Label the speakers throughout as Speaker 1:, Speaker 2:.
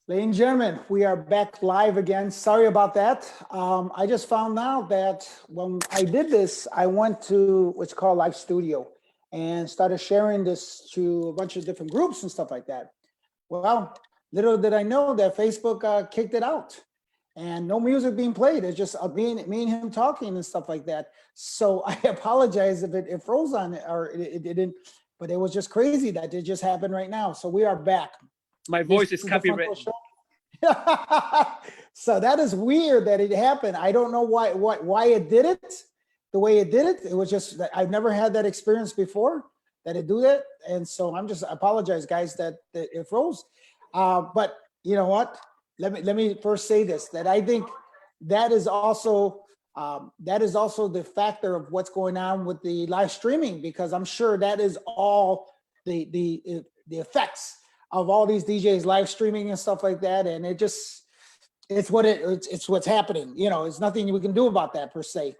Speaker 1: Ladies and gentlemen, we are back live again. Sorry about that. I just found out that when I did this, I went to what's called Live Studio and started sharing this to a bunch of different groups and stuff like that. Well, little did I know that Facebook kicked it out and no music being played. It's just me and him talking and stuff like that. So I apologize if it froze on it or it didn't, but it was just crazy that it just happened right now. So we are back.
Speaker 2: My voice is copywritten.
Speaker 1: So that is weird that it happened. I don't know why it did it the way it did it. It was just that I've never had that experience before that it do that. And so I'm just apologize, guys, that it froze. But you know what? Let me first say this, that I think that is also the factor of what's going on with the live streaming, because I'm sure that is all the effects of all these DJs live streaming and stuff like that. And it's what's happening. You know, it's nothing we can do about that per se.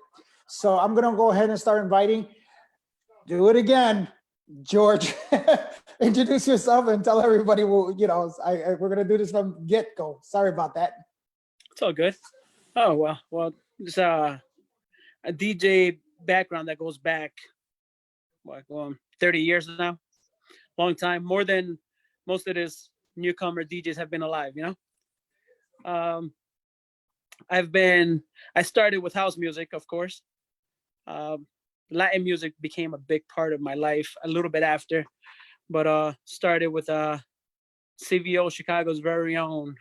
Speaker 1: So I'm going to go ahead and start inviting. Do it again, George. Introduce yourself and tell everybody, we're going to do this from get-go. Sorry about that.
Speaker 2: It's all good. Oh, well, it's a DJ background that goes back, 30 years now. Long time, more than most of these newcomer DJs have been alive, I started with house music, of course. Latin music became a big part of my life a little bit after, but started with CVO, Chicago's very own.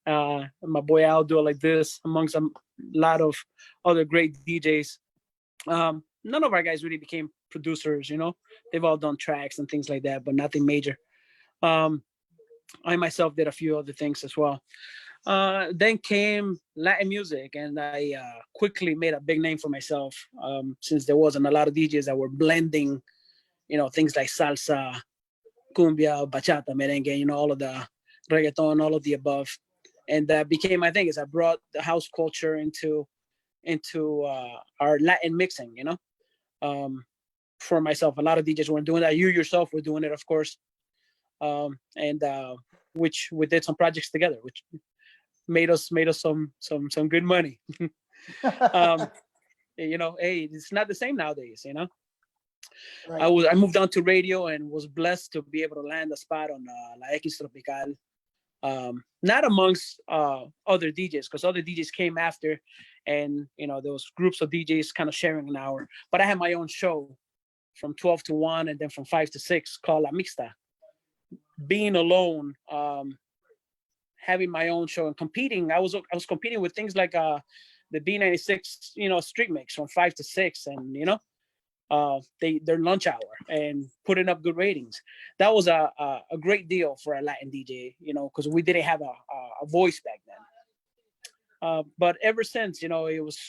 Speaker 2: My boy Al Do It Like This, amongst a lot of other great DJs. None of our guys really became producers, they've all done tracks and things like that, but nothing major. I myself did a few other things as well. Then came Latin music, and I quickly made a big name for myself, since there wasn't a lot of DJs that were blending, things like salsa, cumbia, bachata, merengue, all of the reggaeton, all of the above. And that became my thing, is I brought the house culture into our Latin mixing, for myself. A lot of DJs weren't doing that. You yourself were doing it, of course. Which we did some projects together, which made us some good money. Hey, it's not the same nowadays, Right. I moved on to radio and was blessed to be able to land a spot on La X Tropical. Not amongst other DJs, because other DJs came after, and there was groups of DJs kind of sharing an hour. But I had my own show from 12 to 1 and then from 5 to 6 called La Mixta. Being alone, having my own show and competing, I was competing with things like the B96, street mix from 5 to 6, and their lunch hour, and putting up good ratings. That was a great deal for a Latin DJ, because we didn't have a voice back then. But ever since, it was,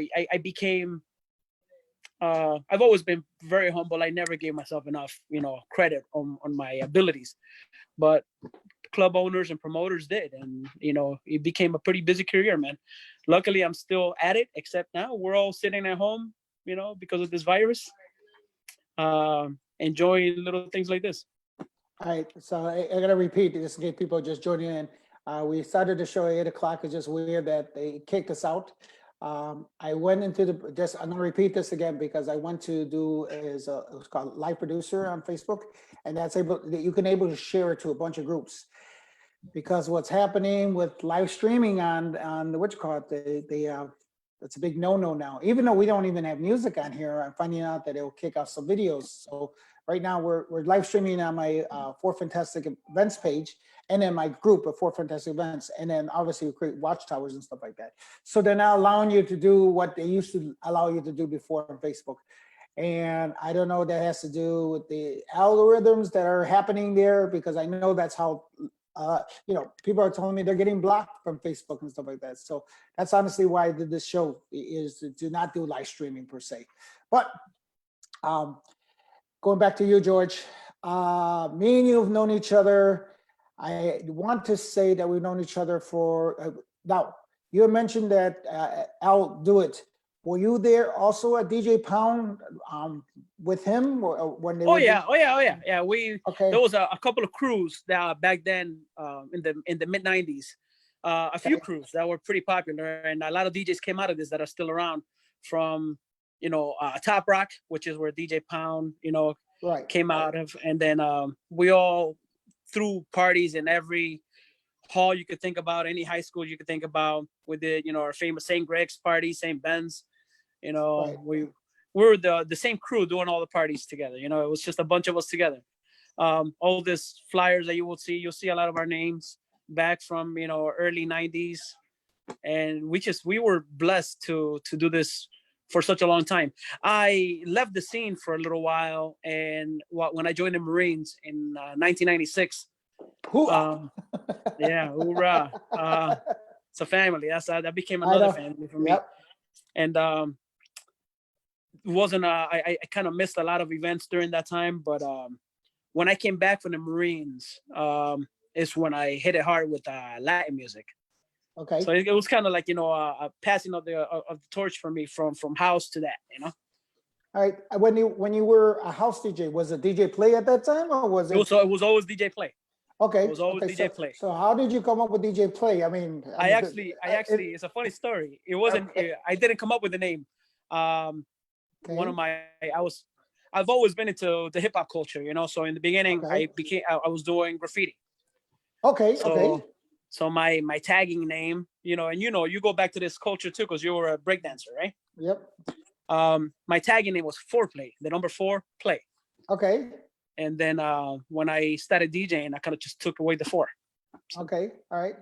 Speaker 2: I became. I've always been very humble. I never gave myself enough, credit on my abilities, but club owners and promoters did, and it became a pretty busy career, man. Luckily, I'm still at it, except now we're all sitting at home, because of this virus, enjoying little things like this.
Speaker 1: All right, so I gotta repeat this in case people are just joining in. We started the show at 8 o'clock. It's just weird that they kicked us out. I went into I'm gonna repeat this again, because I went to do it's called Live Producer on Facebook, and you can able to share it to a bunch of groups, because what's happening with live streaming on it's a big no-no now. Even though we don't even have music on here, I'm finding out that it will kick off some videos. So right now we're live streaming on my Four Fantastic Events page, and then my group of Four Fantastic Events, and then obviously we create watchtowers and stuff like that. So they're now allowing you to do what they used to allow you to do before on Facebook. And I don't know what that has to do with the algorithms that are happening there, because I know that's how people are telling me they're getting blocked from Facebook and stuff like that. So that's honestly why I did this show, is to not do live streaming per se. But going back to you, George, me and you have known each other. I want to say that we've known each other for, now, you mentioned that Al Do It were you there also at DJ Pound with him when they
Speaker 2: Oh
Speaker 1: were?
Speaker 2: yeah, oh yeah, oh yeah, yeah.
Speaker 1: Okay.
Speaker 2: There was a couple of crews that back then in the mid '90s, a few
Speaker 1: Okay.
Speaker 2: crews that were pretty popular, and a lot of DJs came out of this that are still around. From Top Rock, which is where DJ Pound
Speaker 1: Right.
Speaker 2: came out of, and then we all threw parties in every hall you could think about, any high school you could think about. We did our famous St. Greg's party, St. Ben's.
Speaker 1: Right.
Speaker 2: We were the same crew doing all the parties together. It was just a bunch of us together. All these flyers that you'll see a lot of our names back from early '90s, and we were blessed to do this for such a long time. I left the scene for a little while, and when I joined the Marines in 1996, yeah, hoorah! It's a family. That became another family for me.
Speaker 1: Yep.
Speaker 2: And wasn't I kind of missed a lot of events during that time, but when I came back from the Marines, is when I hit it hard with Latin music.
Speaker 1: Okay.
Speaker 2: So it was kind of like a passing of the torch for me from house to that.
Speaker 1: All right. When you were a house DJ, was it DJ Play at that time, or was it?
Speaker 2: It was always DJ Play.
Speaker 1: Okay.
Speaker 2: It was always DJ Play.
Speaker 1: So how did you come up with DJ Play? I mean,
Speaker 2: I actually, it's a funny story. It wasn't.
Speaker 1: Okay.
Speaker 2: I didn't come up with the name.
Speaker 1: Okay.
Speaker 2: I've always been into the hip hop culture, So in the beginning,
Speaker 1: Okay.
Speaker 2: I was doing graffiti.
Speaker 1: Okay.
Speaker 2: So, So my tagging name, and you go back to this culture too, because you were a breakdancer, right?
Speaker 1: Yep.
Speaker 2: My tagging name was 4Play, the number 4 play.
Speaker 1: Okay.
Speaker 2: And then when I started DJing, I kind of just took away the 4.
Speaker 1: Okay. All right.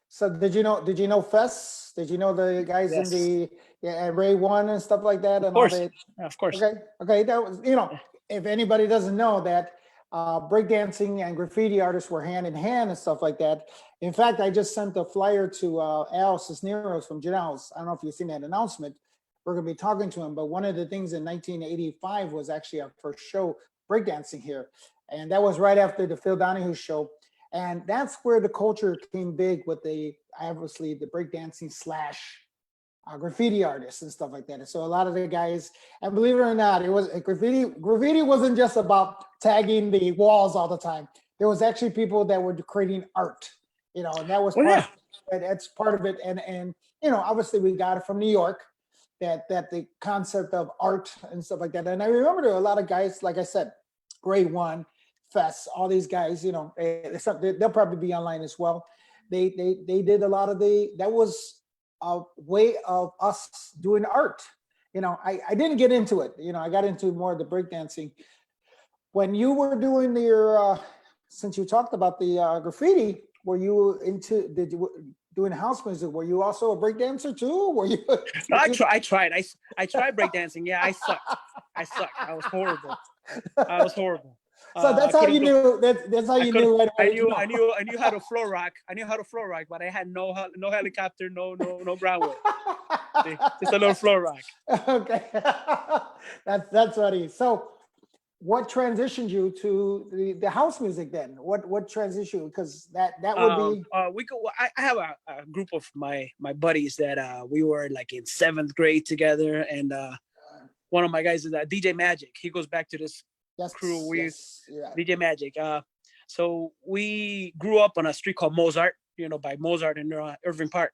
Speaker 1: So did you know Fess? Did you know the guys
Speaker 2: Yes.
Speaker 1: in the Ray One and stuff like that?
Speaker 2: Of course.
Speaker 1: And all that?
Speaker 2: Yeah, of course.
Speaker 1: Okay. Okay. That was, if anybody doesn't know that breakdancing and graffiti artists were hand in hand and stuff like that. In fact, I just sent a flyer to Al Cisneros from Janelle's. I don't know if you've seen that announcement. We're going to be talking to him, but one of the things in 1985 was actually our first show breakdancing here. And that was right after the Phil Donahue show. And that's where the culture came big with obviously the breakdancing / graffiti artists and stuff like that. And so a lot of the guys, and believe it or not, it was graffiti. Graffiti wasn't just about tagging the walls all the time. There was actually people that were creating art, and that was that's part of it. And obviously we got it from New York, that the concept of art and stuff like that. And I remember there were a lot of guys, like I said, Ray One, Fest, all these guys, they'll probably be online as well. They did a lot of that was a way of us doing art. I didn't get into it. I got into more of the breakdancing. When you were doing since you talked about the graffiti, were you doing house music? Were you also a breakdancer too? Were you?
Speaker 2: I tried. I tried breakdancing. Yeah, I sucked. I was horrible.
Speaker 1: So that's how you knew. That's how you knew right away.
Speaker 2: I knew how to floor rock. But I had no helicopter, no ground way. Just a little floor rock.
Speaker 1: Okay, that's funny. So, what transitioned you to the house music then? What transitioned you? Because that would be.
Speaker 2: I have a group of my buddies that we were like in 7th grade together, and one of my guys is DJ Magic. He goes back to this. Crew DJ Magic. So we grew up on a street called Mozart, by Mozart in Irving Park.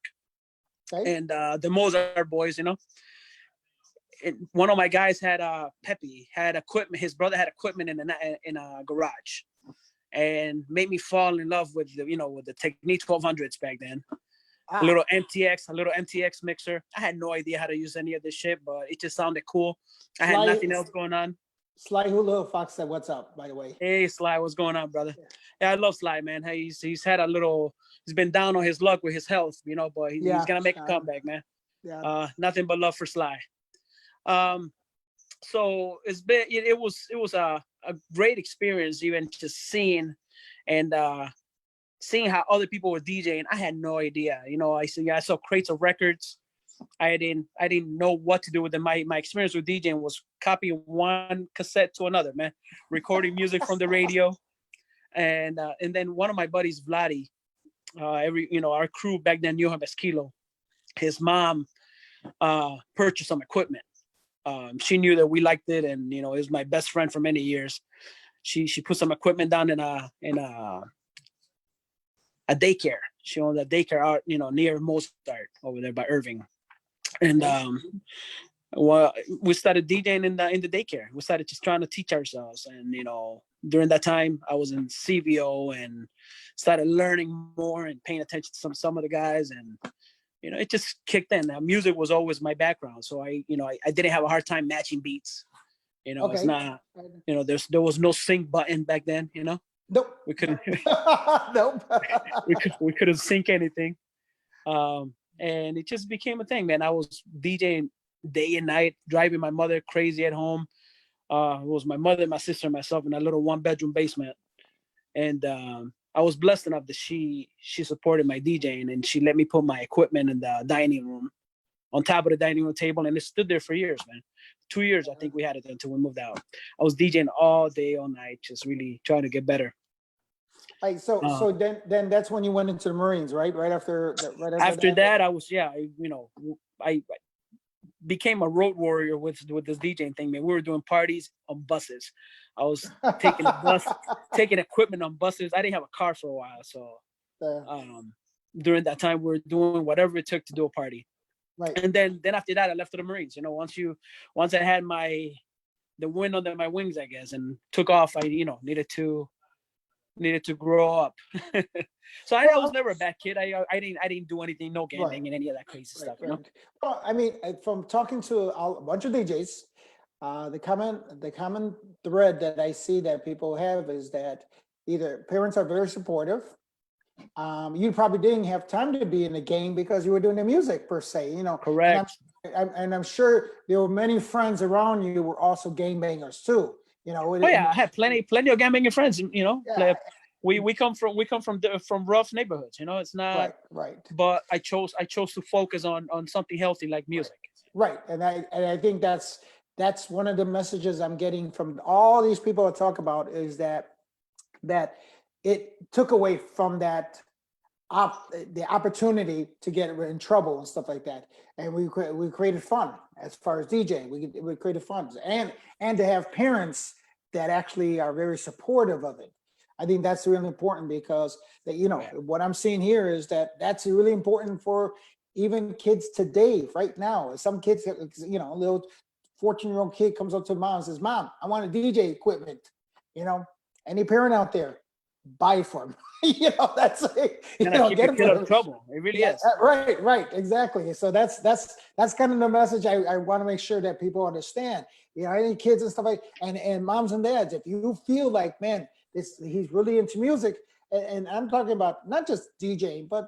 Speaker 2: Okay. And the Mozart boys, and one of my guys had Pepe had equipment. His brother had equipment in a garage, and made me fall in love with the Technique 1200s back then. A little MTX mixer. I had no idea how to use any of this shit, but it just sounded cool. I had nothing else going on.
Speaker 1: Sly Hula Fox said, "What's up?" By the way.
Speaker 2: Hey Sly, what's going on, brother? Yeah, I love Sly, man. Hey, he's had he's been down on his luck with his health, but he's gonna make a comeback, man. Yeah. Nothing but love for Sly. So it was a great experience, even just seeing how other people were DJing. I had no idea. I saw crates of records. I didn't know what to do with them. My experience with DJing was copying one cassette to another, man, recording music from the radio, and then one of my buddies, Vladi, our crew back then knew him as Kilo. His mom purchase some equipment. She knew that we liked it, and it was my best friend for many years. She put some equipment down in a daycare. She owned a daycare out, near Mozart over there by Irving. And well, we started DJing in the daycare. We started just trying to teach ourselves. And during that time, I was in CVO and started learning more and paying attention to some of the guys. And it just kicked in. Now, music was always my background, so I didn't have a hard time matching beats. It's not, there was no sync button back then.
Speaker 1: Nope.
Speaker 2: We couldn't.
Speaker 1: Nope.
Speaker 2: we couldn't sync anything. And it just became a thing, man. I was DJing day and night, driving my mother crazy at home. It was my mother, my sister, and myself in a little 1-bedroom basement. And I was blessed enough that she supported my DJing, and she let me put my equipment in the dining room, on top of the dining room table, and it stood there for years, man. 2 years, I think we had it until we moved out. I was DJing all day, all night, just really trying to get better.
Speaker 1: Like so then that's when you went into the Marines, right? Right after
Speaker 2: that, I was I became a road warrior with this DJing thing, man. We were doing parties on buses. I was taking equipment on buses. I didn't have a car for a while, so during that time, we were doing whatever it took to do a party.
Speaker 1: Right.
Speaker 2: And then after that, I left for the Marines. Once I had the wind under my wings, I guess, and took off, I needed to grow up. So I was never a bad kid. I didn't do anything, no gambling and any of that crazy stuff.
Speaker 1: Well, I mean, from talking to a bunch of DJs, the common thread that I see that people have is that either parents are very supportive. You probably didn't have time to be in the game because you were doing the music per se,
Speaker 2: Correct.
Speaker 1: And I'm sure there were many friends around you who were also game bangers too.
Speaker 2: I had plenty of gambling friends. Yeah. We come from rough neighborhoods. It's not
Speaker 1: right.
Speaker 2: But I chose to focus on something healthy like music.
Speaker 1: Right, and I think that's one of the messages I'm getting from all these people I talk about is that it took away from that the opportunity to get in trouble and stuff like that, and we created fun as far as DJing. We created fun and to have parents that actually are very supportive of it. I think that's really important because what I'm seeing here is that's really important for even kids today, right now. Some kids, a little 14-year-old kid comes up to mom and says, "Mom, I want a DJ equipment." Any parent out there, buy it for them. That's
Speaker 2: keep your kid out of trouble. It really is.
Speaker 1: Right, exactly. So that's kind of the message I want to make sure that people understand. Any kids and stuff and moms and dads, if you feel like, man, he's really into music, and I'm talking about not just DJing, but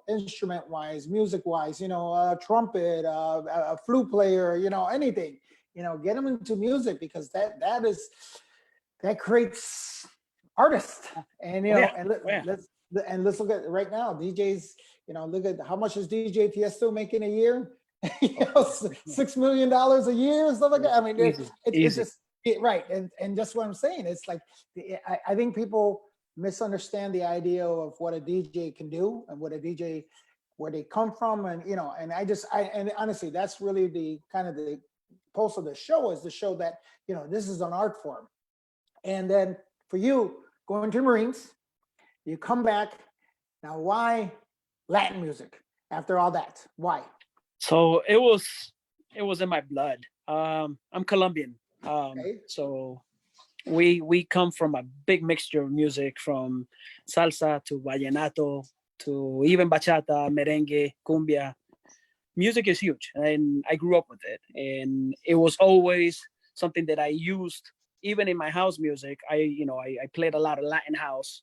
Speaker 1: instrument wise, music wise, a trumpet, a flute player, anything, get them into music because that creates artists. And let's look at right now, DJs, look at how much is DJ Tiesto making a year. $6 million a year and stuff like that. I mean, it's just right. And just what I'm saying, it's like I think people misunderstand the idea of what a DJ can do and what a DJ, where they come from, and and honestly, that's really the kind of the pulse of the show, is to show that this is an art form. And then for you going to the Marines, you come back now. Why Latin music after all that? Why?
Speaker 2: So it was in my blood. I'm Colombian. So we come from a big mixture of music, from salsa to vallenato to even bachata, merengue, cumbia. Music is huge, and I grew up with it, and it was always something that I used even in my house music. I played a lot of Latin house,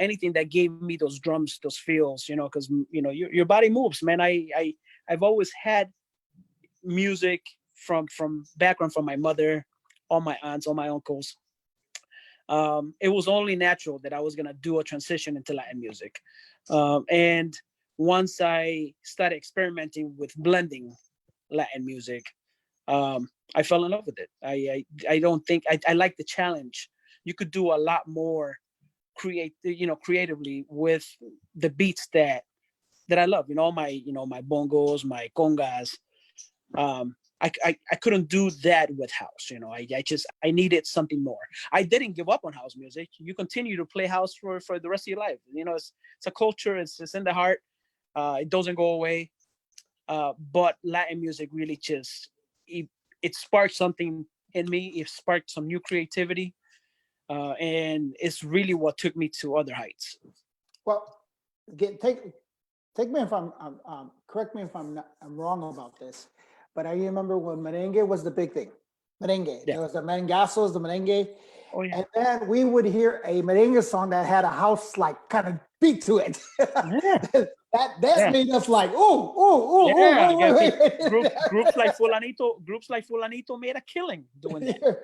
Speaker 2: anything that gave me those drums, those feels, because your body moves, man. I've always had music from background from my mother, all my aunts, all my uncles. It was only natural that I was gonna do a transition into Latin music. And once I started experimenting with blending Latin music, I fell in love with it. I don't think I like the challenge. You could do a lot more creatively with the beats that I love. My bongos, my congas, I couldn't do that with house. I needed something more. I didn't give up on house music. You continue to play house for the rest of your life. It's a culture. It's in the heart. It doesn't go away. But Latin music really just it sparked something in me. It sparked some new creativity, and it's really what took me to other heights.
Speaker 1: Well, take me if correct me if I'm wrong about this, but I remember when merengue was the big thing. Merengue.
Speaker 2: Yeah.
Speaker 1: There was the merengazos, the merengue.
Speaker 2: Oh yeah.
Speaker 1: And then we would hear a merengue song that had a house like kind of beat to it.
Speaker 2: Yeah.
Speaker 1: That made us like, oh,
Speaker 2: Yeah,
Speaker 1: wait.
Speaker 2: groups like Fulanito made a killing doing that.
Speaker 1: Yeah.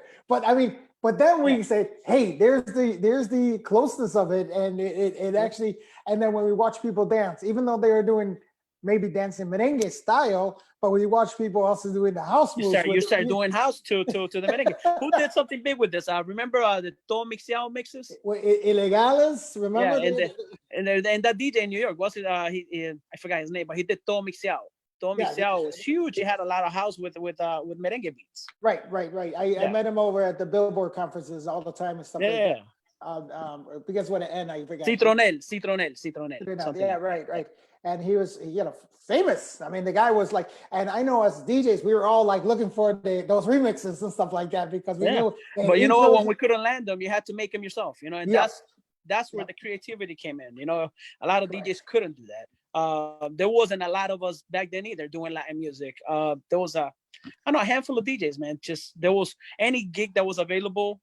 Speaker 1: But then we
Speaker 2: Yeah.
Speaker 1: say, hey, there's the closeness of it, and it actually. And then when we watch people dance, even though they are doing maybe dancing merengue style, but we watch people also doing the house moves.
Speaker 2: You start doing house to the merengue. Who did something big with this? Remember the Todo Mixeado mixes?
Speaker 1: Ilegales, remember?
Speaker 2: Yeah, and that DJ in New York, was it? I forgot his name, but he did Todo Mixeado. Todo Mixeado was huge. He had a lot of house with merengue beats.
Speaker 1: Right. I met him over at the Billboard conferences all the time and stuff like that. Because when it end, I forgot.
Speaker 2: Citronel.
Speaker 1: Yeah, right. And he was, famous. I mean, the guy was like, and I know as DJs, we were all like looking for those remixes and stuff like that because we knew.
Speaker 2: But you know what? When we couldn't land them, you had to make them yourself. And that's where the creativity came in. A lot of DJs couldn't do that. There wasn't a lot of us back then either doing Latin music. There was a handful of DJs, man. Just there was any gig that was available,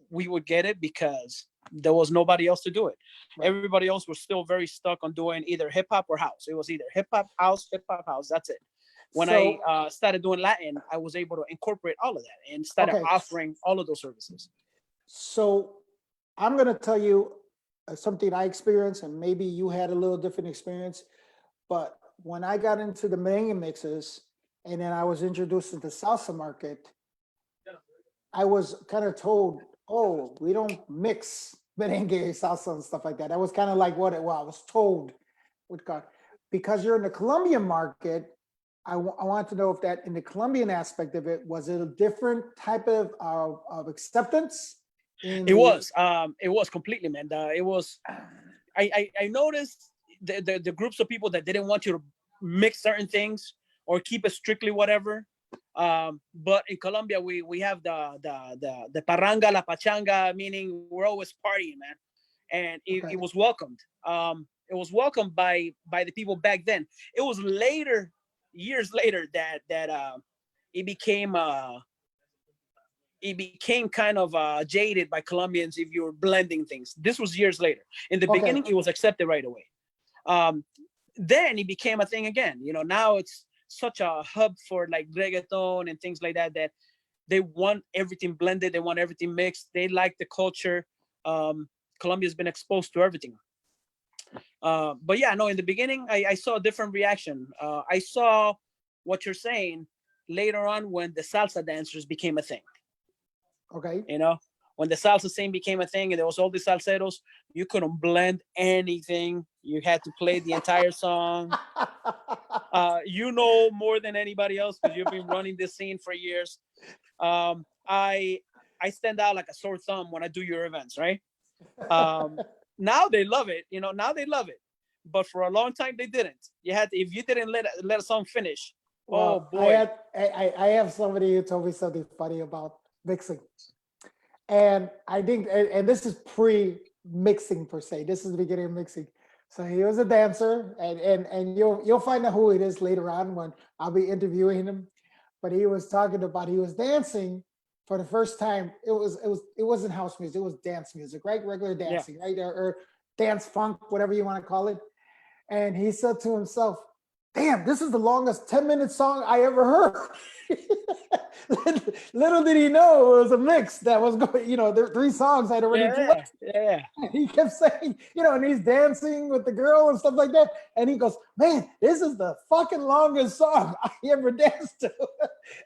Speaker 2: we would get it because there was nobody else to do it. Right. Everybody else was still very stuck on doing either hip hop or house. It was either hip hop house. That's it. When I started doing Latin, I was able to incorporate all of that and started offering all of those services.
Speaker 1: So I'm going to tell you something I experienced, and maybe you had a little different experience. But when I got into the merengue mixes, and then I was introduced to the salsa market, I was kind of told, oh, we don't mix merengue, salsa, and stuff like that. That was kind of like what I was told. Because you're in the Colombian market, I want to know if that in the Colombian aspect of it, was it a different type of acceptance?
Speaker 2: It was completely, man. It was, I noticed the groups of people that didn't want you to mix certain things or keep it strictly whatever. But in Colombia, we have the parranga, la pachanga, meaning we're always partying, man. And it was welcomed. It was welcomed by the people back then. It was years later that it became kind of jaded by Colombians if you were blending things. This was years later. In the beginning, it was accepted right away. Then it became a thing again. Now it's such a hub for like reggaeton and things like that they want everything blended. They want everything mixed. They like the culture. Colombia's been exposed to everything. But yeah, no, in the beginning, I saw a different reaction. I saw what you're saying later on when the salsa dancers became a thing.
Speaker 1: Okay.
Speaker 2: When the salsa scene became a thing and there was all the salseros, you couldn't blend anything. You had to play the entire song. More than anybody else because you've been running this scene for years. I stand out like a sore thumb when I do your events, right? Now they love it. Now they love it. But for a long time they didn't. If you didn't let a song finish. Well, oh boy.
Speaker 1: I have somebody who told me something funny about mixing. And I think, and this is pre-mixing per se. This is the beginning of mixing. So he was a dancer, and you'll find out who it is later on when I'll be interviewing him. But he was talking about he was dancing for the first time. It wasn't house music. It was dance music, right? Regular dancing, right? Or dance funk, whatever you want to call it. And he said to himself, "Damn, this is the longest 10-minute song I ever heard." Little did he know it was a mix that was going, there were 3 songs I'd already played.
Speaker 2: Yeah.
Speaker 1: He kept saying, and he's dancing with the girl and stuff like that. And he goes, "Man, this is the fucking longest song I ever danced to."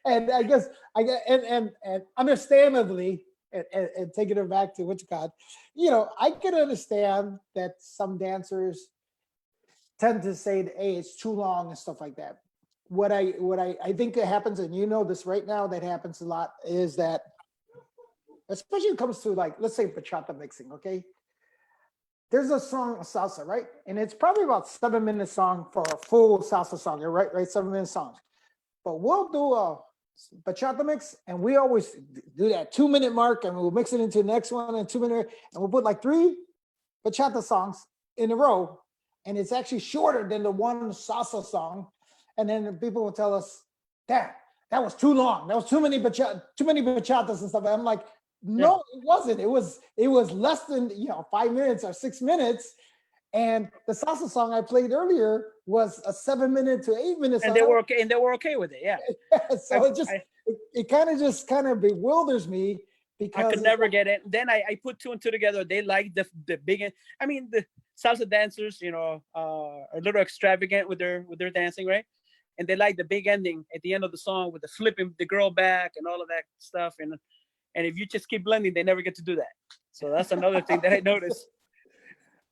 Speaker 1: And I guess, and understandably, and taking it back to Wichita, I can understand that some dancers tend to say, "Hey, it's too long" and stuff like that. I think that happens, and you know this right now, that happens a lot, is that especially when it comes to, like, let's say bachata mixing, okay? There's a song, salsa, right? And it's probably about 7 minute song for a full salsa song. You're right, right? 7 minute songs. But we'll do a bachata mix, and we always do that 2 minute mark, and we'll mix it into the next one and 2 minute, and we'll put like 3 bachata songs in a row, and it's actually shorter than the one salsa song. And then people will tell us, "Damn, that was too long. That was too many bachatas and stuff." And I'm like, no, it wasn't. It was less than 5 minutes or 6 minutes. And the salsa song I played earlier was a 7 minute to 8 minute song.
Speaker 2: And they were okay. And they were okay with it. Yeah.
Speaker 1: So it kind of bewilders me, because
Speaker 2: I could never get it. Then I put two and two together. They like the big. I mean, the salsa dancers, are a little extravagant with their dancing, right? And they like the big ending at the end of the song with the flipping the girl back and all of that stuff. And if you just keep blending, they never get to do that. So that's another thing that I noticed.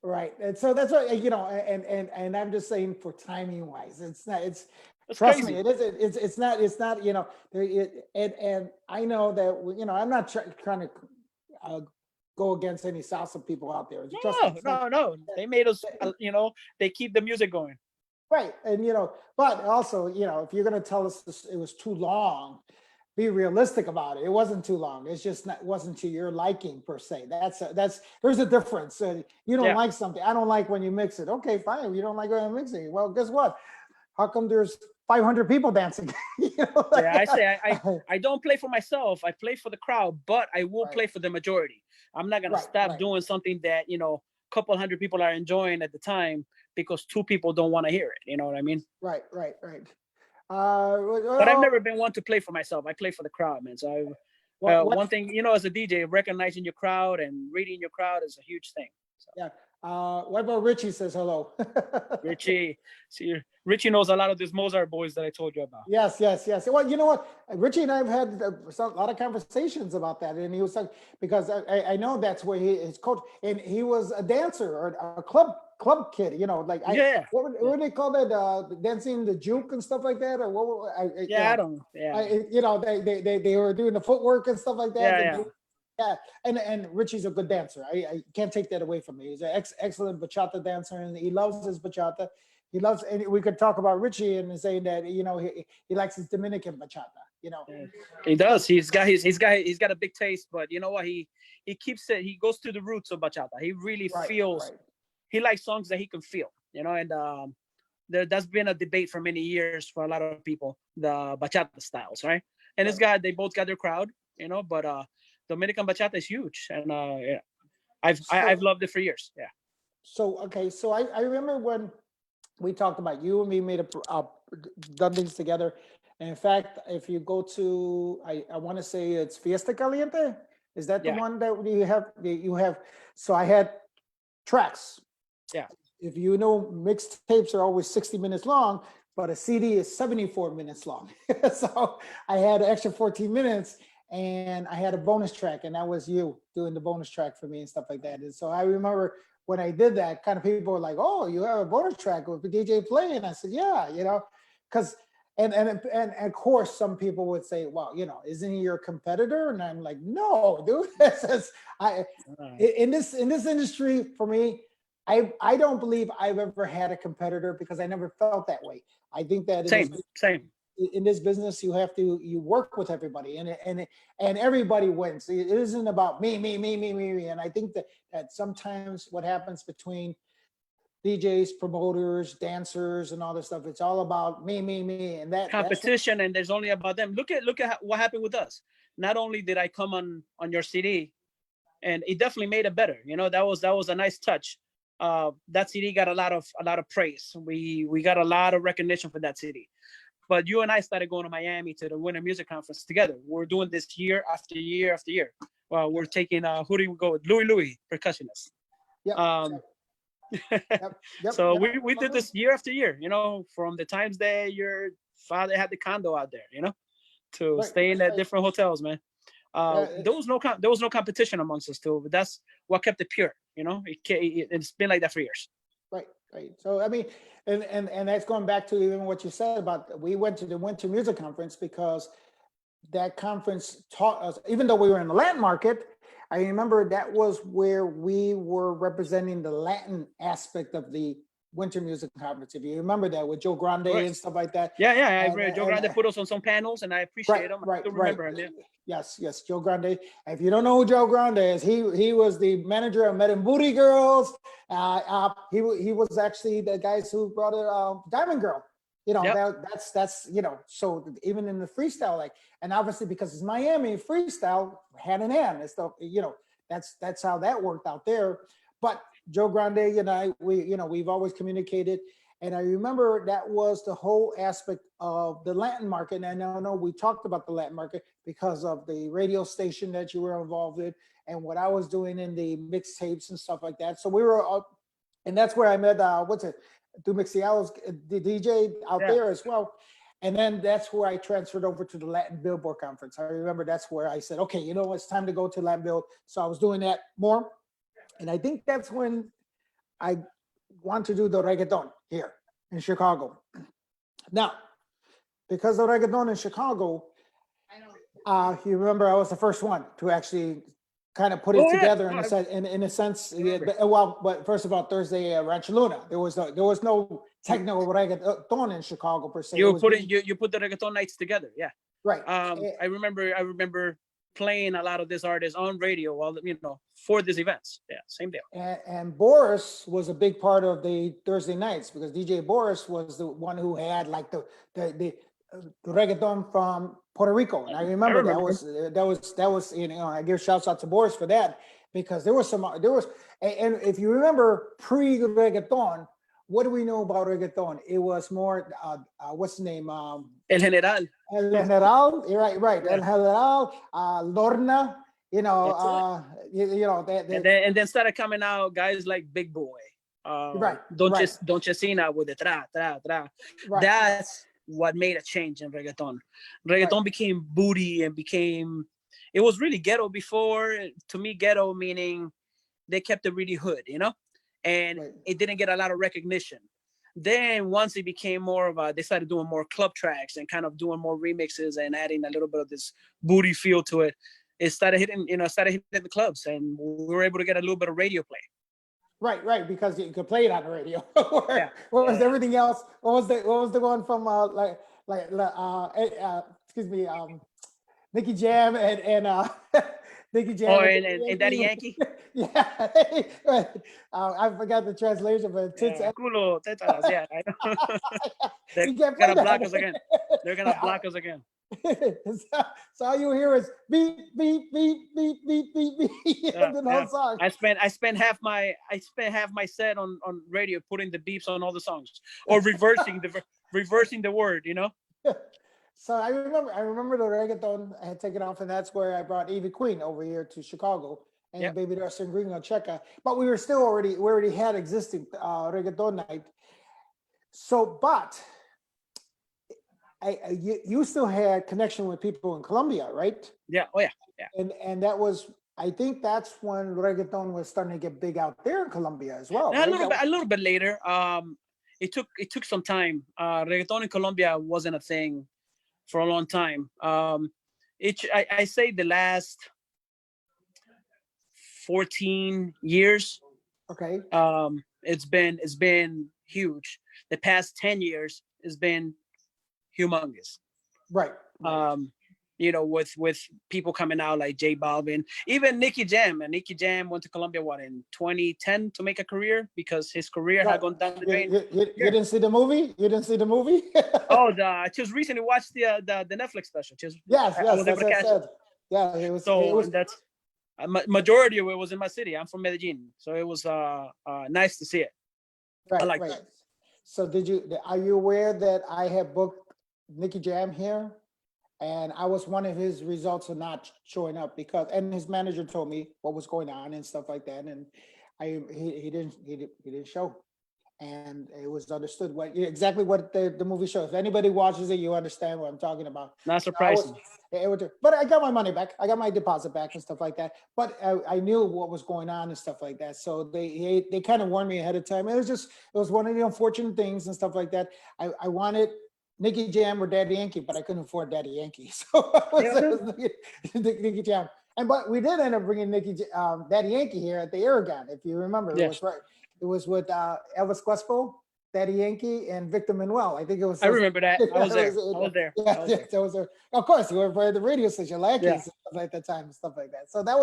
Speaker 1: Right. And so that's what, and I'm just saying, for timing wise, it's
Speaker 2: That's
Speaker 1: trust
Speaker 2: crazy.
Speaker 1: me, it is. It's not, and I know that, I'm not trying to go against any salsa people out there. Trust me, it's not-
Speaker 2: No. They made us, they keep the music going.
Speaker 1: Right. And, but also, if you're going to tell us it was too long, be realistic about it. It wasn't too long. It's just wasn't to your liking per se. There's a difference. You don't like something. I don't like when you mix it. Okay, fine. You don't like when I'm mixing it. Well, guess what? How come there's 500 people dancing?
Speaker 2: I say I don't play for myself. I play for the crowd, but I will play for the majority. I'm not gonna stop doing something that a couple hundred people are enjoying at the time because 2 people don't want to hear it. You know what I mean?
Speaker 1: Right.
Speaker 2: But I've never been one to play for myself. I play for the crowd, man. So one thing, as a DJ, recognizing your crowd and reading your crowd is a huge thing. So.
Speaker 1: Yeah. What about Richie says hello?
Speaker 2: Richie, Richie knows a lot of these Mozart boys that I told you about.
Speaker 1: Yes. Well, you know what? Richie and I have had a lot of conversations about that, and he was like, because I know that's where his coach, and he was a dancer or a club kid, what would they call that? Dancing the juke and stuff like that, or what?
Speaker 2: I don't know. Yeah.
Speaker 1: They were doing the footwork and stuff like that.
Speaker 2: Yeah.
Speaker 1: And Richie's a good dancer. I can't take that away from me. He's an excellent bachata dancer, and he loves his bachata. And we could talk about Richie and saying that he likes his Dominican bachata.
Speaker 2: Yeah, he does. He's got a big taste, but you know what? He keeps it. He goes to the roots of bachata. He really feels. Right. He likes songs that he can feel. And that's been a debate for many years for a lot of people, the bachata styles, right? And they both got their crowd, but Dominican bachata is huge, and I've loved it for years. Yeah.
Speaker 1: So I remember when we talked about, you and me made done things together, and in fact, if you go to, I want to say it's Fiesta Caliente. Is that the one that you have? So I had tracks.
Speaker 2: Yeah.
Speaker 1: If mixed tapes are always 60 minutes long, but a CD is 74 minutes long. So I had an extra 14 minutes. And I had a bonus track, and that was you doing the bonus track for me and stuff like that. And so I remember when I did that, kind of people were like, "Oh, you have a bonus track with the DJ playing?" I said, "Yeah, because and of course some people would say, "Well, isn't he your competitor?" And I'm like, "No, dude." In this industry, for me, I don't believe I've ever had a competitor, because I never felt that way. I think that
Speaker 2: same.
Speaker 1: In this business, you work with everybody, and everybody wins. It isn't about me. And I think that sometimes what happens between DJs, promoters, dancers, and all this stuff, it's all about me, and that
Speaker 2: competition, and there's only about them. Look at what happened with us. Not only did I come on your CD, and it definitely made it better. That was a nice touch. That CD got a lot of praise. We got a lot of recognition for that CD. But you and I started going to Miami to the Winter Music Conference together. We're doing this year after year after year. Well, we're taking who do we go with? Louis, percussionist.
Speaker 1: Yeah.
Speaker 2: So we did this year after year. From the times that your father had the condo out there, to staying at different hotels, man. There was no competition amongst us too. But that's what kept it pure. It's been like that for years.
Speaker 1: Right. Right. So I mean, and that's going back to even what you said about we went to the Winter Music Conference because that conference taught us, even though we were in the Latin market, I remember that was where we were representing the Latin aspect of the Winter Music Conference. If you remember that with Joe Grande
Speaker 2: Correct.
Speaker 1: and stuff like that.
Speaker 2: Yeah, yeah. I
Speaker 1: And,
Speaker 2: read Joe Grande put us on some panels, and I appreciate him. I still remember him. Yeah.
Speaker 1: Yes, Joe Grande. If you don't know who Joe Grande is, he was the manager of Met Booty Girls. He was actually the guys who brought it Diamond Girl. You know,
Speaker 2: Yep.
Speaker 1: that's you know, so even in the freestyle, like, and obviously because it's Miami, freestyle hand in hand and stuff, you know, that's how that worked out there. But Joe Grande and I, we've always communicated. And I remember that was the whole aspect of the Latin market. And I know we talked about the Latin market because of the radio station that you were involved in and what I was doing in the mixtapes and stuff like that. So we were, and that's where I met, Dumixialo's the DJ out there as well. And then that's where I transferred over to the Latin Billboard Conference. I remember that's where I said, okay, you know, it's time to go to Latin Bill. So I was doing that more. And I think that's when I want to do the reggaeton here in Chicago. Now, because of reggaeton in Chicago, you remember I was the first one to actually kind of put it together in a sense. Well, but first of all, Thursday Rancho Luna, there was no techno reggaeton in Chicago per se.
Speaker 2: You put the reggaeton nights together, yeah.
Speaker 1: Right.
Speaker 2: I remember playing a lot of this artists on radio, while for these events. Yeah, same deal.
Speaker 1: And Boris was a big part of the Thursday nights because DJ Boris was the one who had like the reggaeton from Puerto Rico, and I remember. That was I give shouts out to Boris for that because there was, and if you remember pre-reggaeton, what do we know about reggaeton? It was more what's the name?
Speaker 2: El General.
Speaker 1: El General, right.
Speaker 2: Yeah.
Speaker 1: El General, Lorna. And
Speaker 2: then started coming out guys like Big Boy. Don Chesina with the tra tra tra.
Speaker 1: Right.
Speaker 2: That's what made a change in reggaeton. Reggaeton became booty and it was really ghetto before. To me, ghetto meaning they kept it really hood, and it didn't get a lot of recognition. Then once it became more of they started doing more club tracks and kind of doing more remixes and adding a little bit of this booty feel to it. It started hitting the clubs, and we were able to get a little bit of radio play.
Speaker 1: Right, because you could play it on the radio. What was everything else? What was the one from excuse me, Nicky Jam and Nicky Jam.
Speaker 2: Oh, and Daddy Yankee.
Speaker 1: Yeah, I forgot the translation, but
Speaker 2: culo, tetas. Yeah, I know. They're gonna block us again. They're gonna block us again.
Speaker 1: So all you hear is beep beep beep beep beep beep beep. The whole song.
Speaker 2: I spent half my set on radio putting the beeps on all the songs or reversing the word.
Speaker 1: So I remember the reggaeton I had taken off, and that's where I brought Ivy Queen over here to Chicago and Baby Doll and Gringo Checa. But we already had existing reggaeton night. So, but you still had connection with people in Colombia, right?
Speaker 2: Yeah. Oh yeah.
Speaker 1: And that was, I think that's when reggaeton was starting to get big out there in Colombia as well.
Speaker 2: Right? A little bit later. It took some time. Reggaeton in Colombia wasn't a thing for a long time. I say the last 14 years.
Speaker 1: Okay.
Speaker 2: It's been huge. The past 10 years has been humongous.
Speaker 1: Right.
Speaker 2: With people coming out like J Balvin, even Nicky Jam. And Nicky Jam went to Colombia in 2010 to make a career because his career had gone down the drain.
Speaker 1: You didn't see the movie? You didn't see the movie?
Speaker 2: I just recently watched the Netflix special.
Speaker 1: Yes, that's what I said. Yeah, it was.
Speaker 2: That's majority of it was in my city. I'm from Medellin, so it was nice to see it.
Speaker 1: Right,
Speaker 2: I like
Speaker 1: right.
Speaker 2: that.
Speaker 1: So are you aware that I have booked Nicky Jam here? And I was one of his results of not showing up and his manager told me what was going on and stuff like that. And he didn't show. And it was understood exactly what the movie shows. If anybody watches it, you understand what I'm talking about.
Speaker 2: Not surprising.
Speaker 1: But I got my money back. I got my deposit back and stuff like that. But I knew what was going on and stuff like that. So they kind of warned me ahead of time. It was one of the unfortunate things and stuff like that. I wanted Nicky Jam or Daddy Yankee, but I couldn't afford Daddy Yankee. So it was Nicky Jam. But we did end up bringing Daddy Yankee here at the Aragon, if you remember.
Speaker 2: Yes.
Speaker 1: It was right. It was with Elvis Crespo, Daddy Yankee, and Victor Manuel. I think it was.
Speaker 2: I remember that. I was there.
Speaker 1: Yeah, that was there. Of course, you were by the radio station, Lackey's,
Speaker 2: Yeah.
Speaker 1: and stuff like that time and stuff like that. So that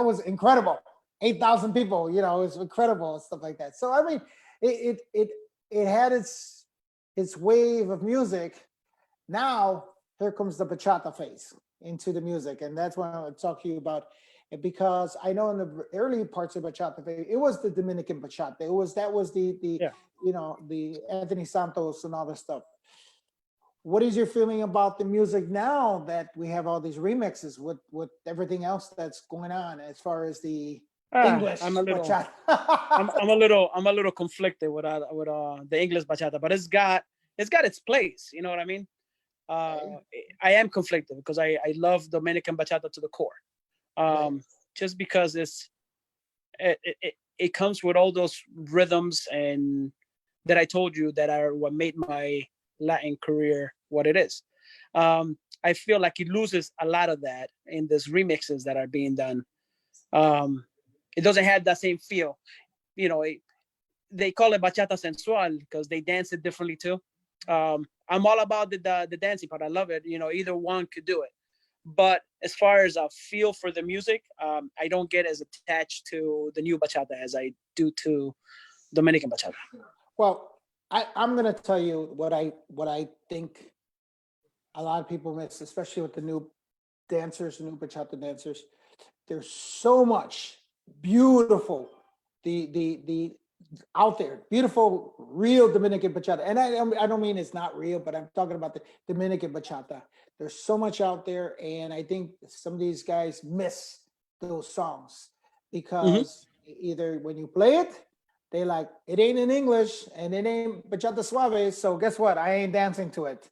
Speaker 1: was incredible. 8,000 people, it was incredible and stuff like that. So I mean, it had its wave of music. Now here comes the bachata phase into the music, and that's what I want to talk to you about. Because I know in the early parts of bachata, it was the Dominican bachata. That was the the Anthony Santos and all this stuff. What is your feeling about the music now that we have all these remixes with everything else that's going on as far as the English bachata?
Speaker 2: I'm a little conflicted with the English bachata, but it's got its place. You know what I mean? I am conflicted because I love Dominican bachata to the core. Just because it comes with all those rhythms and that I told you that are what made my Latin career what it is. I feel like it loses a lot of that in these remixes that are being done. It doesn't have that same feel. They call it bachata sensual because they dance it differently too. I'm all about the dancing part. I love it. Either one could do it. But as far as a feel for the music, I don't get as attached to the new bachata as I do to Dominican bachata.
Speaker 1: Well, I'm going to tell you what I think a lot of people miss, especially with the new dancers, new bachata dancers. There's so much beautiful, the out there, beautiful, real Dominican bachata. And I don't mean it's not real, but I'm talking about the Dominican bachata. There's so much out there, and I think some of these guys miss those songs because either when you play it, they like, it ain't in English and it ain't bachata suave, so guess what? I ain't dancing to it.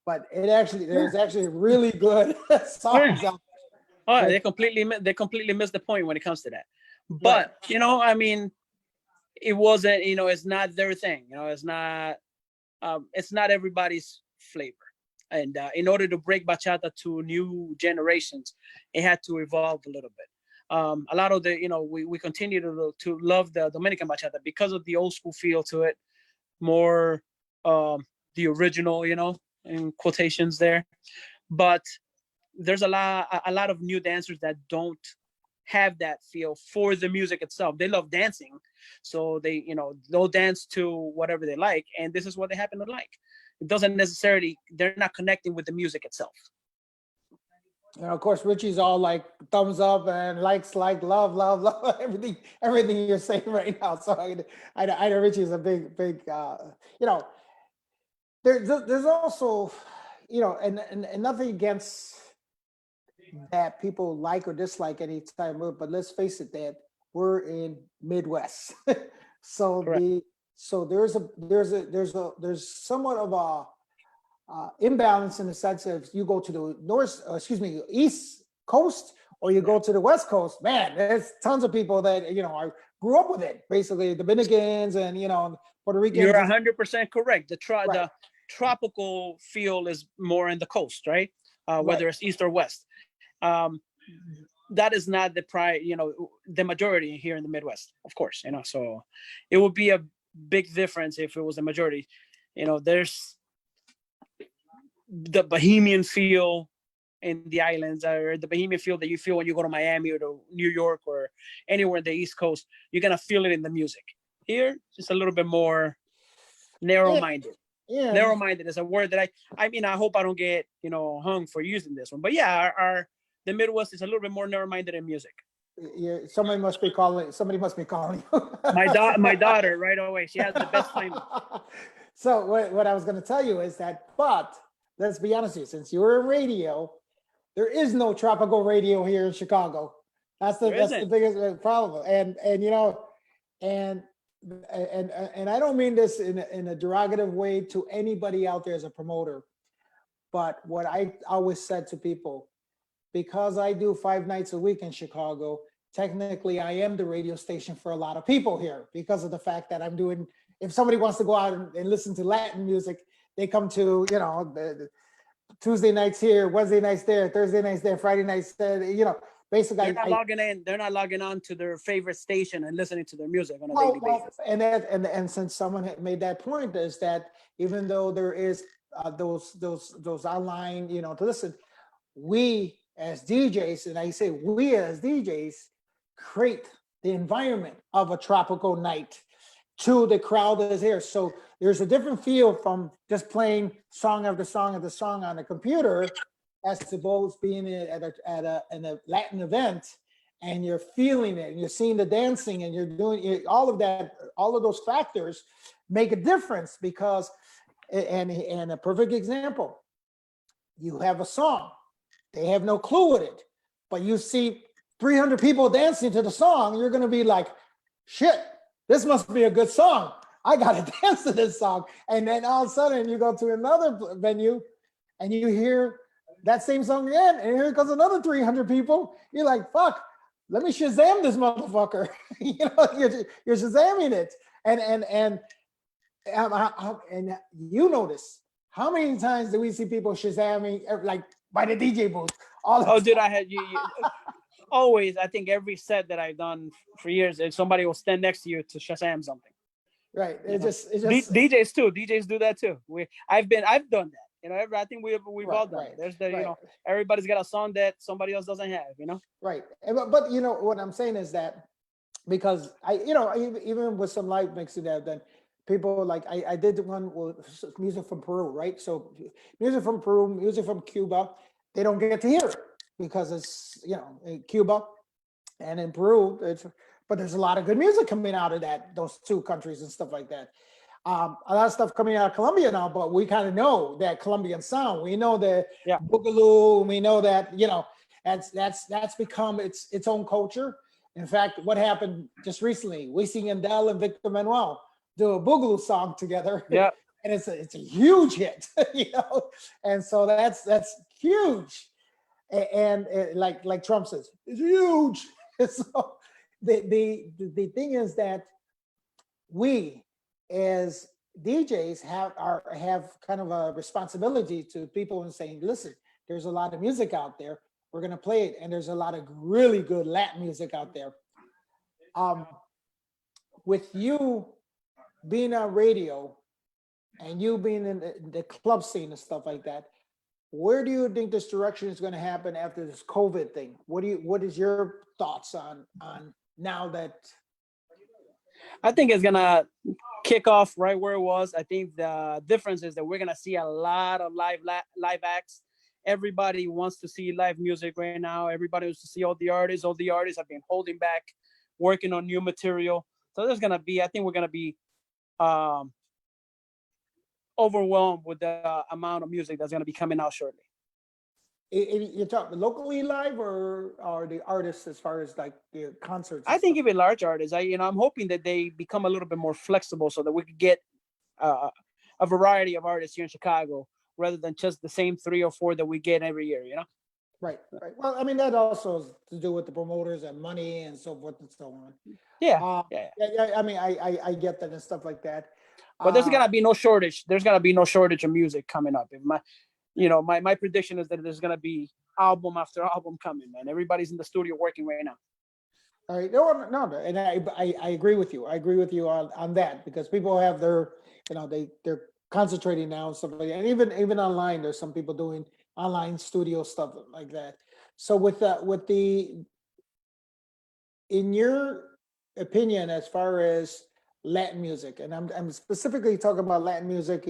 Speaker 1: But there's actually really good songs out there.
Speaker 2: Oh, they completely miss the point when it comes to that. But I mean, it wasn't. It's not their thing. It's not everybody's flavor. And in order to break bachata to new generations, it had to evolve a little bit. A lot of we continue to love the Dominican bachata because of the old school feel to it, more the original, in quotations there. But there's a lot of new dancers that don't have that feel for the music itself. They love dancing, so they'll dance to whatever they like, and this is what they happen to like. It doesn't necessarily, they're not connecting with the music itself.
Speaker 1: And of course, Richie's all like thumbs up and likes, like, love, everything you're saying right now. So I know Richie's a big, there's also, and nothing against that people like or dislike any time, but let's face it, that we're in Midwest. So
Speaker 2: Correct.
Speaker 1: there's somewhat of a imbalance in the sense of you go to the East Coast or you go to the West Coast, man, there's tons of people that, grew up with it, basically Dominicans and, Puerto Ricans.
Speaker 2: You're 100% correct. The tropical feel is more in the coast, right? Whether it's East or West. That is not the majority here in the Midwest, of course, so it would be a big difference if it was a majority. There's the Bohemian feel in the islands, or the Bohemian feel that you feel when you go to Miami or to New York or anywhere in the East Coast. You're going to feel it in the music. Here, just a little bit more narrow-minded. Yeah. Narrow-minded is a word that I hope I don't get, hung for using this one. But yeah, the Midwest is a little bit more narrow-minded in music.
Speaker 1: Yeah, somebody must be calling you.
Speaker 2: My daughter right away. She has the best time.
Speaker 1: So what I was going to tell you is that, but let's be honest with you, since you're in radio, there is no tropical radio here in Chicago. That's the biggest problem. And I don't mean this in a derogative way to anybody out there as a promoter, but what I always said to people, because I do 5 nights a week in Chicago, technically I am the radio station for a lot of people here because of the fact that I'm doing, if somebody wants to go out and listen to Latin music, they come to, the Tuesday nights here, Wednesday nights there, Thursday nights there, Friday nights there, basically.
Speaker 2: They're not logging in. They're not logging on to their favorite station and listening to their music on a
Speaker 1: Well,
Speaker 2: daily basis.
Speaker 1: and since someone had made that point, is that even though there is those online, to listen, we as DJs, and I say we as DJs, create the environment of a tropical night to the crowd that is here. So there's a different feel from just playing song after song after song on a computer, as opposed being in a Latin event, and you're feeling it, and you're seeing the dancing, and you're doing all of that. All of those factors make a difference because, and a perfect example, you have a song, they have no clue with it, but you see 300 people dancing to the song, you're going to be like, shit, this must be a good song. I got to dance to this song. And then all of a sudden you go to another venue and you hear that same song again, and here comes another 300 people. You're like, fuck, let me Shazam this motherfucker. You're Shazamming it. And you notice, how many times do we see people Shazamming, like by the DJ booth?
Speaker 2: Dude, I had you always, I think every set that I've done for years, somebody will stand next to you to Shazam something.
Speaker 1: Right. It's just
Speaker 2: DJs too. DJs do that too. I've done that. I think we've all done it. There's everybody's got a song that somebody else doesn't have,
Speaker 1: Right. But what I'm saying is that, because even with some live mixing that I've done, people like, I did one with music from Peru, right? So music from Peru, music from Cuba, they don't get to hear it because it's, in Cuba and in Peru, but there's a lot of good music coming out of those two countries and stuff like that. A lot of stuff coming out of Colombia now, but we kind of know that Colombian sound. We know the boogaloo. We know that, that's become its own culture. In fact, what happened just recently, Wisin and Yandel and Victor Manuel do a boogaloo song together.
Speaker 2: Yeah.
Speaker 1: And it's a huge hit, and so that's huge. And like Trump says, it's huge. So the thing is that we as DJs have kind of a responsibility to people and saying, listen, there's a lot of music out there. We're going to play it. And there's a lot of really good Latin music out there. With you being on radio and you being in the club scene and stuff like that, where do you think this direction is going to happen after this COVID thing? What is your thoughts on now that?
Speaker 2: I think it's gonna kick off right where it was. I think the difference is that we're gonna see a lot of live acts. Everybody wants to see live music right now. Everybody wants to see all the artists. All the artists have been holding back, working on new material. So I think we're gonna be overwhelmed with the amount of music that's gonna be coming out shortly.
Speaker 1: You're talking locally live or the artists as far as like the concerts?
Speaker 2: I think even large artists. I'm hoping that they become a little bit more flexible so that we could get a variety of artists here in Chicago rather than just the same 3 or 4 that we get every year.
Speaker 1: Right. Well, I mean, that also has to do with the promoters and money and so forth and so on.
Speaker 2: Yeah.
Speaker 1: I mean, I get that and stuff like that.
Speaker 2: But there's gonna be no shortage. There's gonna be no shortage of music coming up. My prediction is that there's gonna be album after album coming, man. Everybody's in the studio working right now.
Speaker 1: All right, no, and I agree with you. I agree with you on that, because people have their, they're concentrating now and stuff like that. And even online, there's some people doing online studio stuff like that. So in your opinion, as far as Latin music, and I'm specifically talking about Latin music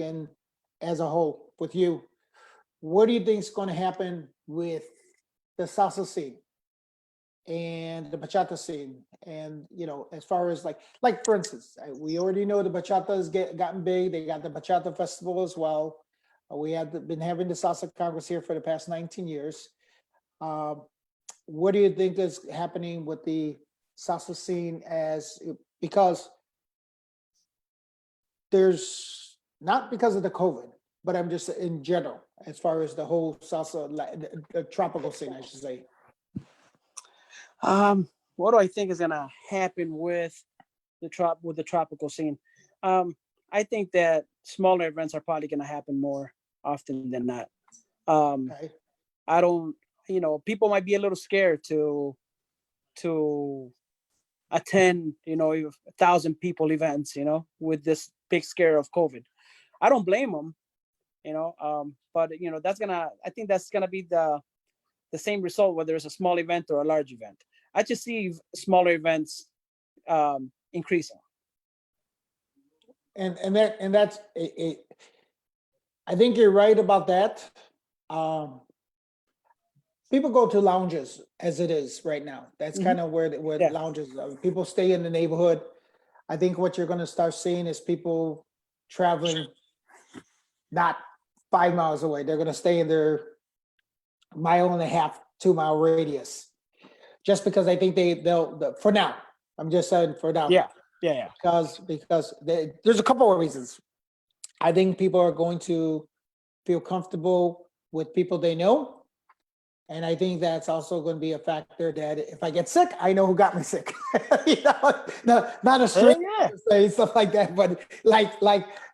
Speaker 1: as a whole with you, what do you think is going to happen with the salsa scene and the bachata scene? And, as far as like for instance, we already know the bachata has gotten big. They got the Bachata Festival as well. We have been having the Salsa Congress here for the past 19 years. What do you think is happening with the salsa scene because there's, not because of the COVID, but I'm just in general, as far as the whole salsa, the tropical scene, I should say?
Speaker 2: What do I think is gonna happen with the tropical scene? I think that smaller events are probably gonna happen more often than not.
Speaker 1: Okay.
Speaker 2: I don't, people might be a little scared to attend, 1,000 people events, with this big scare of COVID. I don't blame them, but I think that's gonna be the same result whether it's a small event or a large event. I just see smaller events increasing.
Speaker 1: And that's I think you're right about that. Um, People go to lounges as it is right now. That's
Speaker 2: Mhm.
Speaker 1: kind of where the
Speaker 2: Yeah.
Speaker 1: lounges are. People stay in the neighborhood. I think what you're going to start seeing is people traveling not 5 miles away. They're going to stay in their mile and a half, 2 mile radius, just because I think for now. I'm just saying for now.
Speaker 2: Yeah. Yeah.
Speaker 1: Because there's a couple of reasons. I think people are going to feel comfortable with people they know. And I think that's also going to be a factor that if I get sick, I know who got me sick. Not a stranger
Speaker 2: Yeah.
Speaker 1: say stuff like that, but like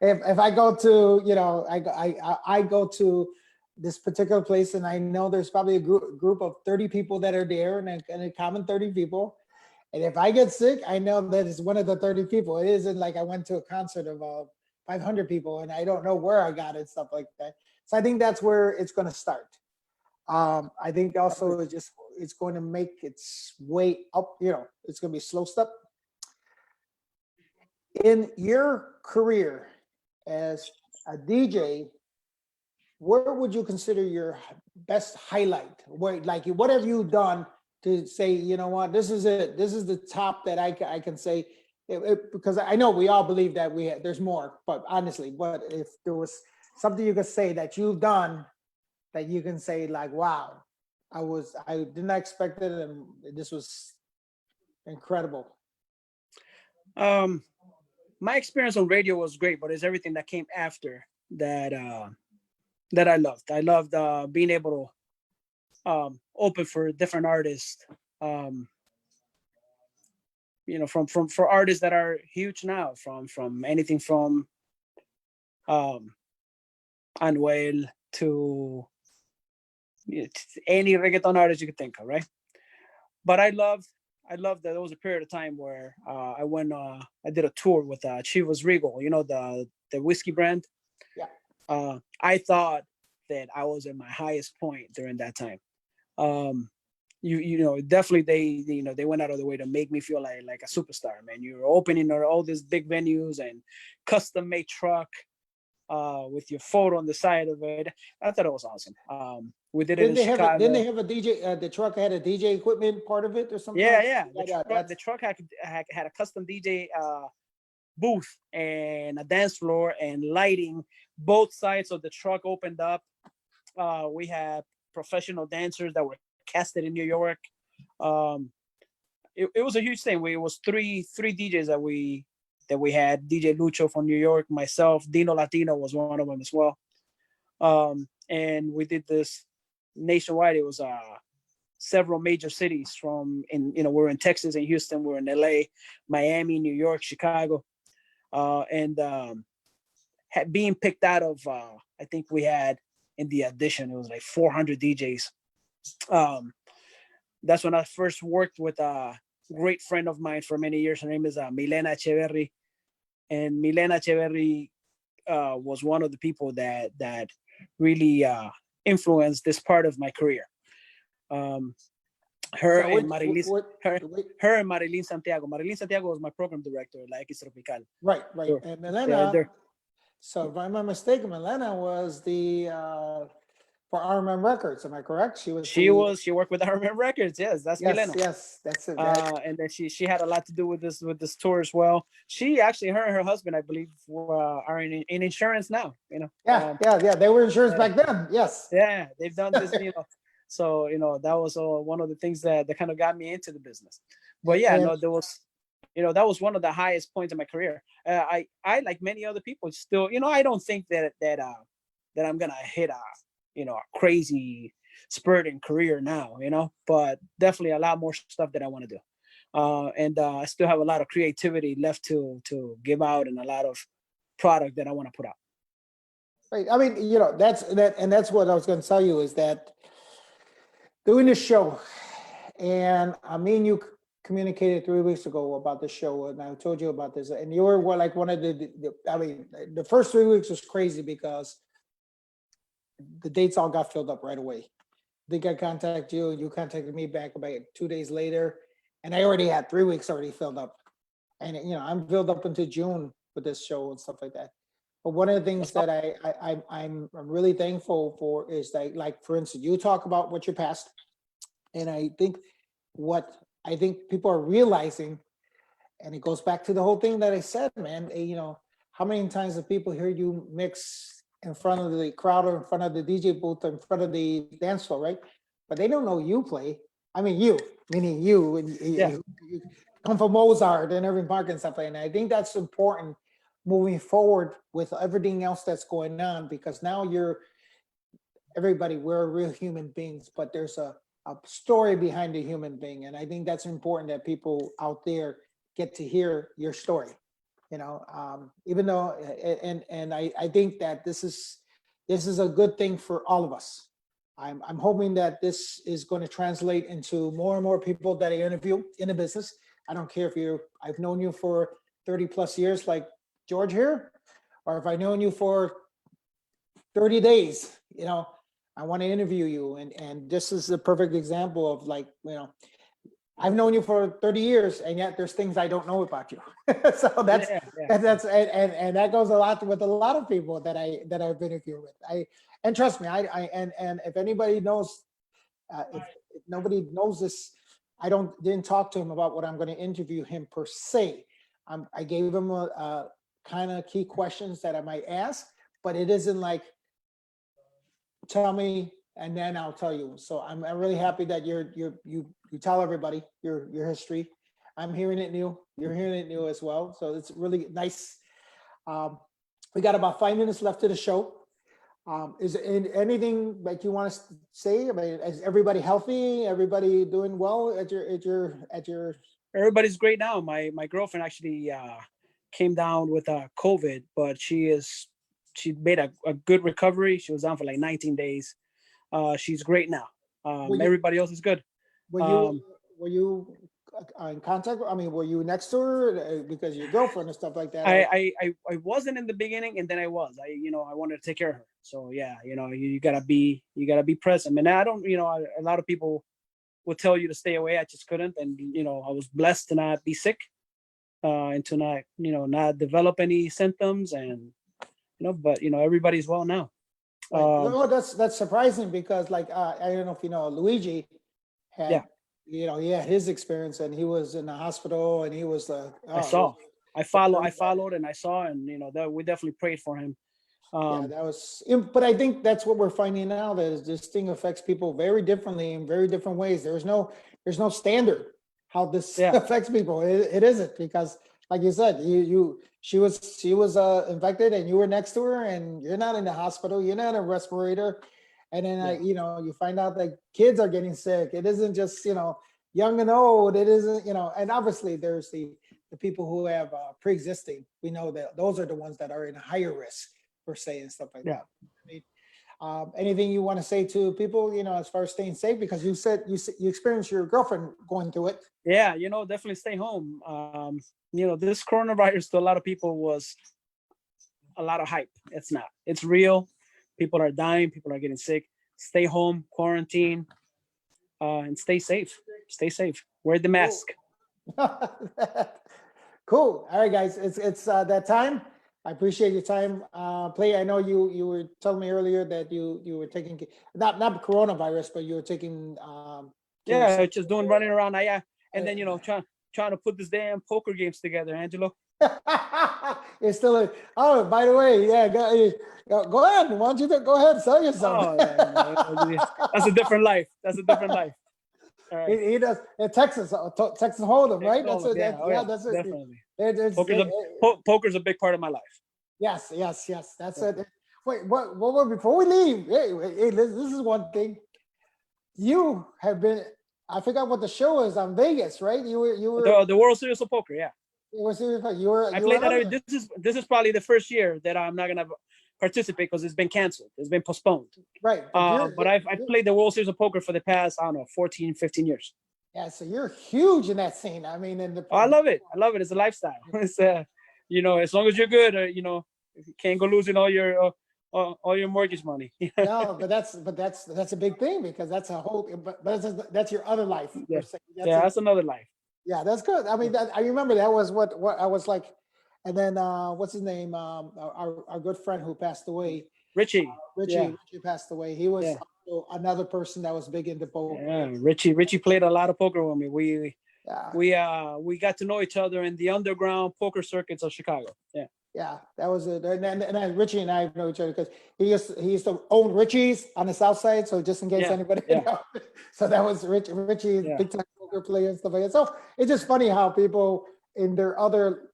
Speaker 1: if I go to, I go to this particular place and I know there's probably a group of 30 people that are there and a common 30 people. And if I get sick, I know that it's one of the 30 people. It isn't like I went to a concert of 500 people and I don't know where I got it, stuff like that. So I think that's where it's going to start. I think also it's going to make its way up, it's going to be a slow step. In your career as a DJ, where would you consider your best highlight? What have you done to say, you know what, this is it. This is the top that I can say, because I know we all believe that there's more, but honestly, but if there was something you could say that you've done that you can say like, wow, I did not expect it, and this was incredible.
Speaker 2: My experience on radio was great, but it's everything that came after that that I loved. I loved being able to open for different artists. From for artists that are huge now, from anything from Anuel to any reggaeton artist you could think of, right? But I loved that there was a period of time where I did a tour with Chivas Regal, the whiskey brand.
Speaker 1: Yeah.
Speaker 2: I thought that I was at my highest point during that time. Definitely they went out of the way to make me feel like a superstar, man. You're opening all these big venues and custom made truck with your photo on the side of it. I thought it was awesome. We did it in Chicago.
Speaker 1: Didn't they have a DJ? The truck had a DJ equipment part of it or something?
Speaker 2: Yeah. The truck had a custom DJ booth and a dance floor and lighting. Both sides of the truck opened up. We had professional dancers that were casted in New York. It was a huge thing. It was three DJs that we had. DJ Lucho from New York, myself, Dino Latino was one of them as well. And we did this nationwide. It was several major cities we're in Texas and Houston, we're in LA, Miami, New York, Chicago. And being picked out of, I think we had in the audition, it was like 400 DJs. That's when I first worked with a great friend of mine for many years. Her name is Milena Echeverry. And Milena Echeverry was one of the people that really influenced this part of my career. Her and Marilyn Santiago. Marilyn Santiago was my program director at La X Tropical.
Speaker 1: Right. Sure. And Milena, so if I'm not mistaken, Milena was for RMM Records. Am I correct? She
Speaker 2: worked with RMM Records. Yes, that's Milena.
Speaker 1: Yes, that's it.
Speaker 2: And then she had a lot to do with this tour as well. She actually, her and her husband, I believe, are in insurance now.
Speaker 1: Yeah. They were insurance back then. Yes.
Speaker 2: Yeah, they've done this. So that was one of the things that kind of got me into the business. But yeah, there was. That was one of the highest points in my career. I like many other people still, I don't think that I'm gonna hit a crazy spurt in career now, but definitely a lot more stuff that I want to do. And I still have a lot of creativity left to give out, and a lot of product that I want to put out.
Speaker 1: Right. I mean, that's what I was going to tell you, is that doing this show, and me and you communicated 3 weeks ago about the show, and I told you about this, and you were like one of I mean, the first 3 weeks was crazy because the dates all got filled up right away. I think I contacted you, and you contacted me back about 2 days later, and I already had 3 weeks already filled up. And I'm filled up into June with this show and stuff like that. But one of the things that I'm really thankful for is that, like, for instance, you talk about what your past, and I think what people are realizing, and it goes back to the whole thing that I said, man. How many times have people heard you mix in front of the crowd, or in front of the DJ booth, or in front of the dance floor, right? But they don't know you play. I mean, you, meaning you, and you come from Mozart and Irving Park and stuff like that. And I think that's important moving forward with everything else that's going on, because now we're real human beings, but there's a story behind the human being. And I think that's important, that people out there get to hear your story, even though, and I think that this is a good thing for all of us. I'm hoping that this is going to translate into more and more people that I interview in the business. I don't care if I've known you for 30 plus years, like George here, or if I've known you for 30 days, I want to interview you. And this is a perfect example of, like, I've known you for 30 years, and yet there's things I don't know about you. So that's that goes a lot with a lot of people that I've interviewed with. And trust me, and if anybody knows, if nobody knows this, I didn't talk to him about what I'm going to interview him per se. I gave him a kind of key questions that I might ask, but it isn't like, tell me and then I'll tell you. So I'm really happy that you tell everybody your history. I'm hearing it new. You're hearing it new as well. So it's really nice. We got about 5 minutes left of the show. Is there anything that you want to say? I mean, is everybody healthy? Everybody doing well at your?
Speaker 2: Everybody's great now. My girlfriend actually came down with COVID, but she made a good recovery. She was down for like 19 days. She's great now. Everybody else is good.
Speaker 1: Were you in contact? I mean, were you next to her because your girlfriend and stuff like that?
Speaker 2: I wasn't in the beginning, and then I was. I wanted to take care of her. So yeah, you gotta be present. And I don't. A lot of people would tell you to stay away. I just couldn't, and I was blessed to not be sick, and to not develop any symptoms, and but everybody's well now.
Speaker 1: No, that's surprising, because like I don't know if you know, Luigi had he had his experience, and he was in the hospital, and he was
Speaker 2: I followed and I saw, and that we definitely prayed for him.
Speaker 1: That was, but I think that's what we're finding out, is this thing affects people very differently in very different ways. There's no standard how this affects people. It isn't, because like you said, she was infected, and you were next to her, and you're not in the hospital, you're not in a respirator, and then you find out that kids are getting sick. It isn't just young and old. It isn't and obviously there's the people who have pre-existing. We know that those are the ones that are in a higher risk per se and stuff like that. I mean, anything you want to say to people, as far as staying safe, because you said you experienced your girlfriend going through it.
Speaker 2: Yeah, definitely stay home. This coronavirus to a lot of people was a lot of hype. It's not. It's real. People are dying. People are getting sick. Stay home, quarantine, and stay safe. Stay safe. Wear the mask.
Speaker 1: Cool. All right, guys. It's that time. I appreciate your time. Play. I know you were telling me earlier that you were taking not coronavirus, but you were taking.
Speaker 2: Just running around. And then trying to put this damn poker games together, Angelo.
Speaker 1: It's still oh, by the way, go ahead. Why don't you go ahead, sell yourself?
Speaker 2: That's a different life. All right.
Speaker 1: He does Texas Hold'em, right? That's it.
Speaker 2: Definitely. Poker's a big part of my life.
Speaker 1: Yes. That's it. Wait, before we leave, hey, this is one thing. You have been, I forgot what the show is on Vegas, right? You were,
Speaker 2: The World Series of Poker. Yeah,
Speaker 1: you were, you were,
Speaker 2: I
Speaker 1: you were
Speaker 2: played that.
Speaker 1: on there.
Speaker 2: This is probably the first year that I'm not gonna participate because it's been canceled. It's been postponed.
Speaker 1: Right.
Speaker 2: But I've played the World Series of Poker for the past, I don't know, 14, 15 years.
Speaker 1: Yeah, so you're huge in that scene. I mean, in the.
Speaker 2: Oh, I love it. I love it. It's a lifestyle. It's you know, as long as you're good, you know, you can't go losing all your mortgage money.
Speaker 1: No, but that's a big thing because that's a whole. But that's your other life.
Speaker 2: Yeah.
Speaker 1: per se.
Speaker 2: That's another life.
Speaker 1: Yeah, that's good. I mean, I remember that was what I was like. And then what's his name? Our good friend who passed away,
Speaker 2: Richie.
Speaker 1: Richie passed away. He was
Speaker 2: Yeah.
Speaker 1: also another person that was big into poker.
Speaker 2: Yeah, Richie played a lot of poker with me.
Speaker 1: Yeah,
Speaker 2: We got to know each other in the underground poker circuits of Chicago. Yeah.
Speaker 1: yeah, that was it. And then Richie and I know each other because he used to own Richie's on the south side. So just in case
Speaker 2: Yeah,
Speaker 1: anybody,
Speaker 2: yeah.
Speaker 1: know. So that was Richie,
Speaker 2: Yeah.
Speaker 1: big time poker player and stuff like that. So it's just funny how people in their other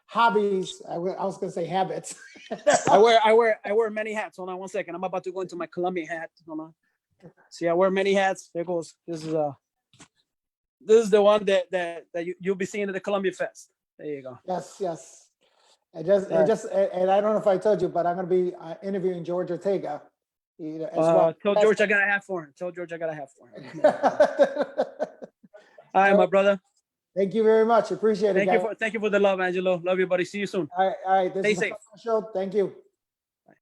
Speaker 1: hobbies, I was gonna say habits.
Speaker 2: I wear many hats. Hold on one second. I'm about to go into my Colombian hat. Hold on. See, I wear many hats. There goes. This is the one that you'll be seeing at the Columbia Fest. There you go.
Speaker 1: Yes. And I don't know if I told you, but I'm gonna be interviewing George Ortega. As well.
Speaker 2: Tell George I got a hat for him. Tell George I got a hat for him. All right, my brother.
Speaker 1: Thank you very much. Appreciate it.
Speaker 2: Thank you for the love, Angelo. Love you, buddy. See you soon.
Speaker 1: All right. This
Speaker 2: Stay
Speaker 1: is
Speaker 2: safe.
Speaker 1: the show. Thank you.